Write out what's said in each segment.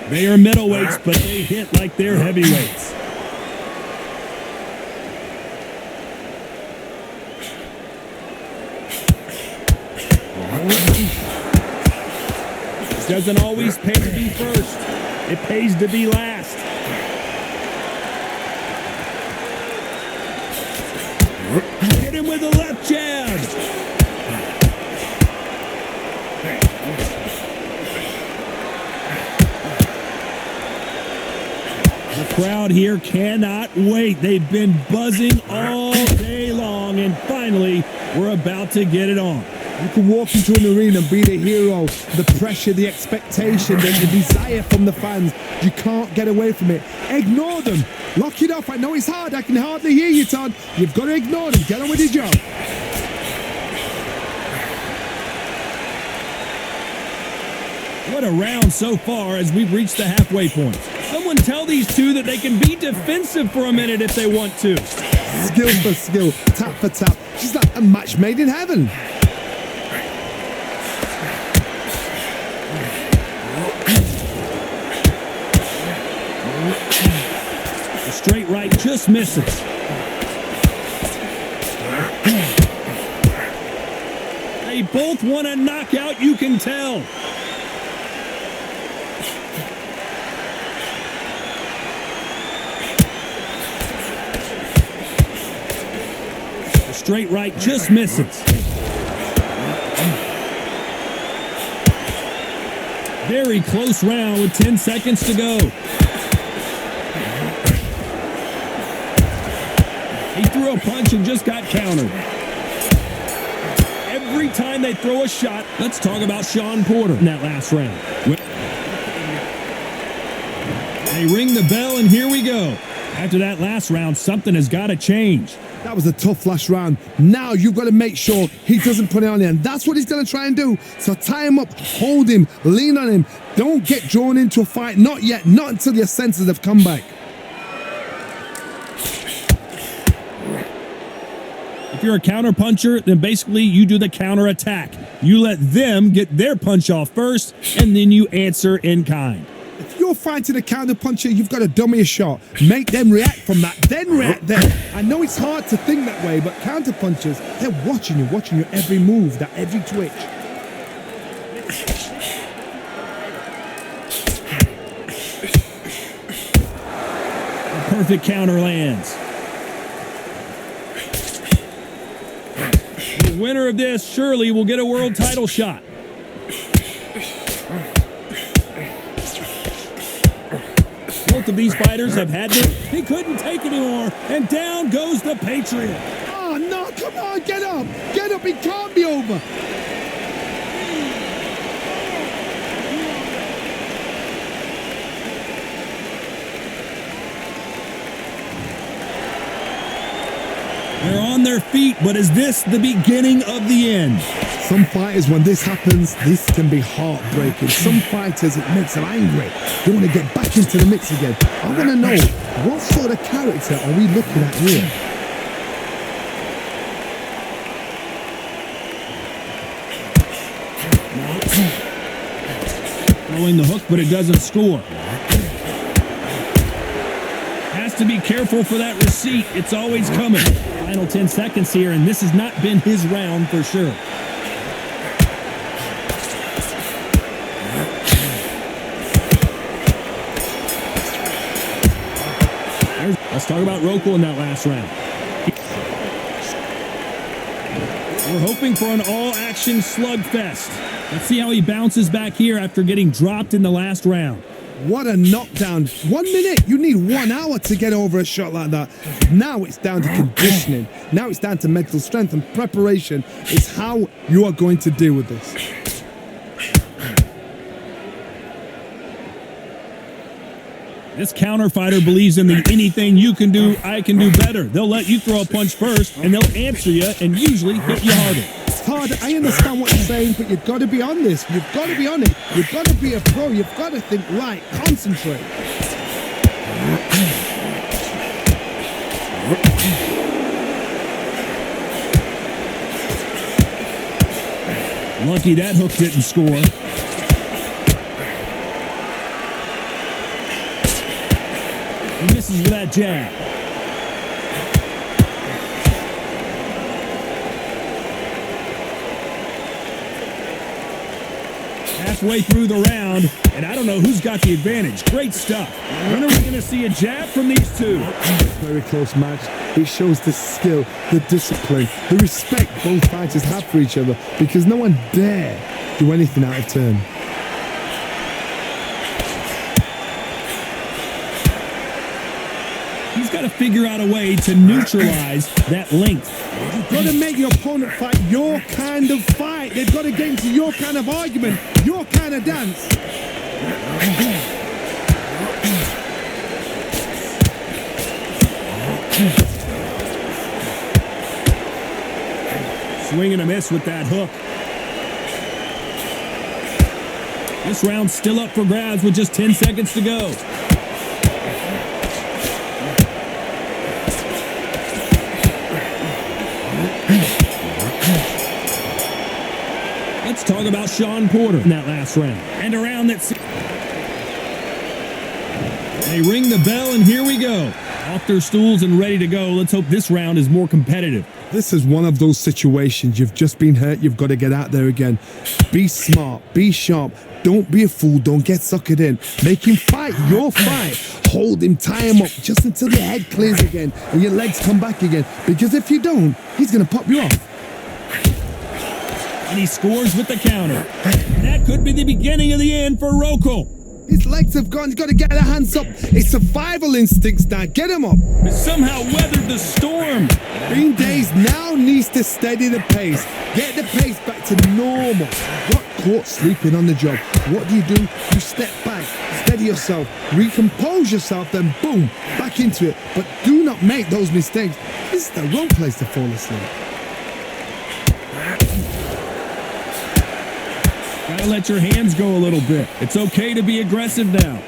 They are middleweights, but they hit like they're heavyweights. It doesn't always pay to be first. It pays to be last. Hit him with a left jab. The crowd here cannot wait. They've been buzzing all day long, and finally, we're about to get it on. You can walk into an arena and be the hero. The pressure, the expectation, the desire from the fans. You can't get away from it. Ignore them. Lock it off. I know it's hard. I can hardly hear you, Todd. You've got to ignore them. Get on with your job. What a round so far as we've reached the halfway point. Someone tell these two that they can be defensive for a minute if they want to. Skill for skill, tap for tap. She's like a match made in heaven. The straight right just misses. They both want a knockout, you can tell. The straight right just misses. Very close round with 10 seconds to go. He threw a punch and just got countered. Every time they throw a shot, let's talk about Shawn Porter in that last round. They ring the bell, and here we go. After that last round, something has got to change. That was a tough last round. Now you've got to make sure he doesn't put it on there. And that's what he's going to try and do. So tie him up, hold him, lean on him. Don't get drawn into a fight. Not yet. Not until your senses have come back. If you're a counter puncher, then basically you do the counter attack. You let them get their punch off first, and then you answer in kind. If you're fighting a counter puncher, you've got to dummy a shot. Make them react from that, then react then. I know it's hard to think that way, but counter punchers, they're watching you every move, that every twitch. A perfect counter lands. The winner of this surely will get a world title shot. Both of these fighters have had to. He couldn't take anymore, and down goes the Patriot. Oh, no, come on, get up. Get up, it can't be over. They're on their feet, but is this the beginning of the end? Some fighters, when this happens, this can be heartbreaking. Some fighters, it makes them angry. They want to get back into the mix again. I want to know, what sort of character are we looking at here? Throwing the hook, but it doesn't score. Has to be careful for that receipt. It's always coming. Final 10 seconds here, and this has not been his round for sure. Let's talk about Rokohl in that last round. We're hoping for an all-action slugfest. Let's see how he bounces back here after getting dropped in the last round. What a knockdown. 1 minute. You need 1 hour to get over a shot like that. Now it's down to conditioning. Now it's down to mental strength, and preparation is how you are going to deal with this. This counter fighter believes in the anything you can do, I can do better. They'll let you throw a punch first, and they'll answer you and usually hit you harder. It's hard. I understand what you're saying, but you've got to be on this. You've got to be on it. You've got to be a pro. You've got to think right. Concentrate. Lucky that hook didn't score. He misses with that jab. Halfway through the round, and I don't know who's got the advantage. Great stuff. When are we going to see a jab from these two? Very close match. It shows the skill, the discipline, the respect both fighters have for each other, because no one dare do anything out of turn. He's got to figure out a way to neutralize that length. You've got to make your opponent fight your kind of fight. They've got to get into your kind of argument, your kind of dance. Swing and a miss with that hook. This round's still up for grabs with just 10 seconds to go. Let's talk about Shawn Porter in that last round. And around that... They ring the bell, and here we go. Off their stools and ready to go. Let's hope this round is more competitive. This is one of those situations. You've just been hurt. You've got to get out there again. Be smart. Be sharp. Don't be a fool. Don't get suckered in. Make him fight your fight. Hold him. Tie him up just until your head clears again and your legs come back again. Because if you don't, he's going to pop you off. And he scores with the counter. And that could be the beginning of the end for Rokohl. His legs have gone. He's got to get the hands up. It's survival instincts now. Get him up. But somehow weathered the storm. Bean Days now needs to steady the pace. Get the pace back to normal. Got caught sleeping on the job. What do? You step back, steady yourself, recompose yourself, then boom, back into it. But do not make those mistakes. This is the wrong place to fall asleep. Gotta let your hands go a little bit. It's okay to be aggressive now.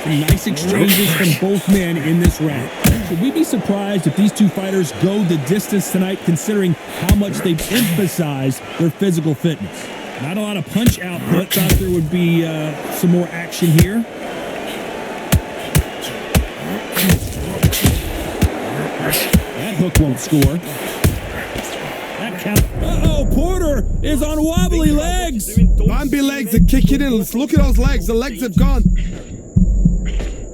Some nice exchanges from both men in this round. Should we be surprised if these two fighters go the distance tonight, considering how much they've emphasized their physical fitness? Not a lot of punch output. Thought there would be some more action here. That hook won't score. That count. Uh-oh, Porter is on wobbly legs. Bambi legs are kicking in. Let's look at those legs. The legs have gone.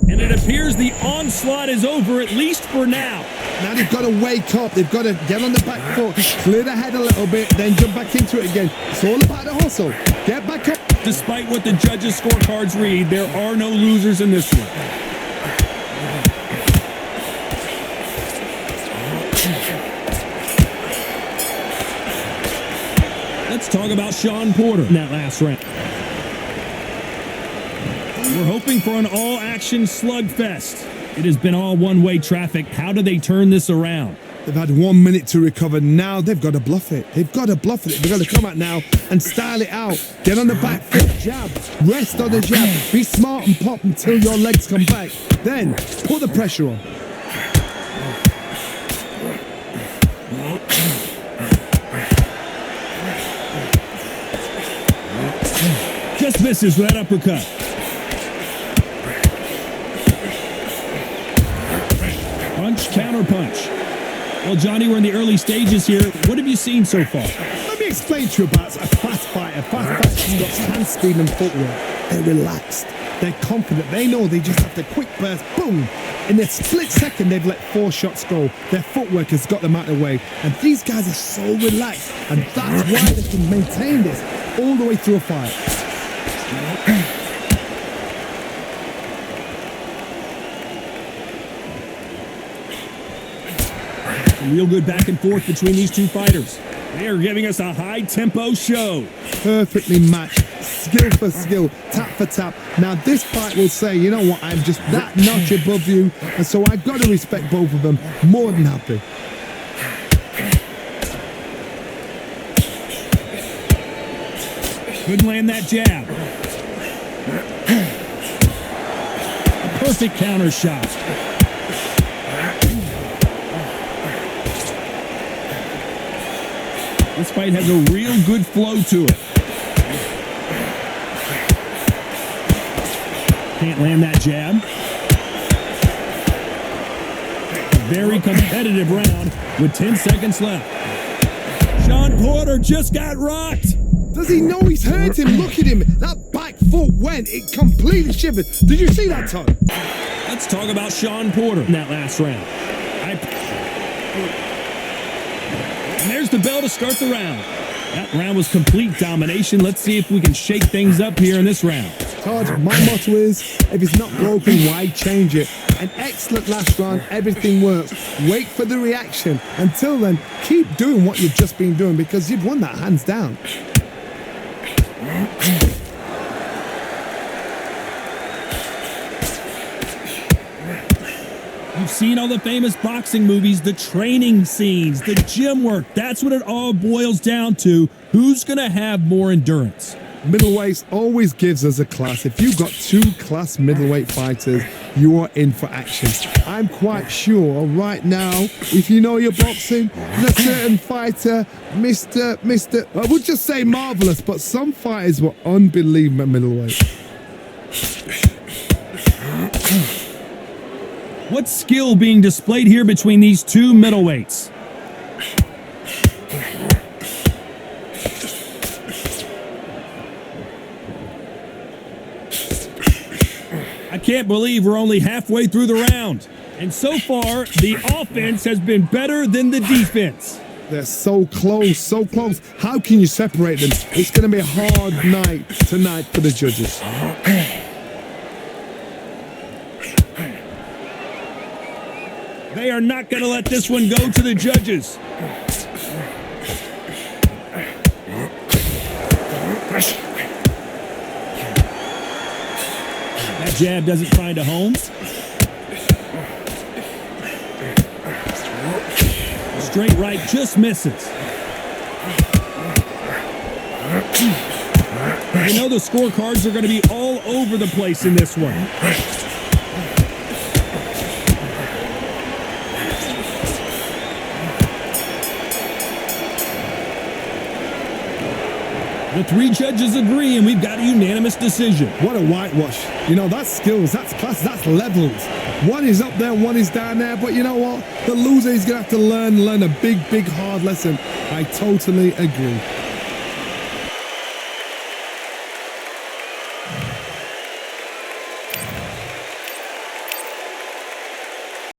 And it appears the onslaught is over, at least for now. Now they've got to wake up. They've got to get on the back foot, clear the head a little bit, then jump back into it again. It's all about the hustle. Get back up. Despite what the judges' scorecards read, there are no losers in this one. Let's talk about Shawn Porter in that last round. We're hoping for an all-action slugfest. It has been all one-way traffic. How do they turn this around? They've had 1 minute to recover. Now they've got to bluff it. They've got to bluff it. They've got to come out now and style it out. Get on the back foot, jab, rest on the jab. Be smart and pop until your legs come back. Then put the pressure on. Just misses with that uppercut. Punch, counter punch. Well, Johnny, we're in the early stages here. What have you seen so far? Let me explain to you about a fast fighter. Fast fighter's got hand speed and footwork. They're relaxed. They're confident. They know they just have to quick burst, boom. In a split second, they've let 4 shots go. Their footwork has got them out of the way. And these guys are so relaxed. And that's why they can maintain this all the way through a fight. Real good back and forth between these two fighters. They are giving us a high-tempo show. Perfectly matched, skill for skill, tap for tap. Now this fight will say, you know what, I'm just that notch above you, and so I've got to respect both of them. More than happy. Couldn't land that jab. A perfect counter shot. This fight has a real good flow to it. Can't land that jab. A very competitive round with 10 seconds left. Shawn Porter just got rocked. Does he know he's hurt him? Look at him. That back foot went. It completely shivered. Did you see that, Todd? Let's talk about Shawn Porter in that last round. And there's the bell to start the round. That round was complete domination. Let's see if we can shake things up here in this round. Todd, my motto is, if it's not broken, why change it? An excellent last round. Everything works. Wait for the reaction. Until then, keep doing what you've just been doing because you've won that hands down. You've seen all the famous boxing movies, the training scenes, the gym work. That's what it all boils down to. Who's going to have more endurance? Middleweights always gives us a class. If you've got two class middleweight fighters, you are in for action. I'm quite sure right now, if you know your boxing, a certain fighter, Mr. I would just say marvelous, but some fighters were unbelievable at middleweight. What skill being displayed here between these two middleweights? I can't believe we're only halfway through the round. And so far, the offense has been better than the defense. They're so close, so close. How can you separate them? It's going to be a hard night tonight for the judges. They are not going to let this one go to the judges. That jab doesn't find a home. Straight right just misses. You know the scorecards are going to be all over the place in this one. The three judges agree, and we've got a unanimous decision. What a whitewash. You know, that's skills, that's class, that's levels. One is up there, one is down there, but you know what? The loser is going to have to learn a big, hard lesson. I totally agree.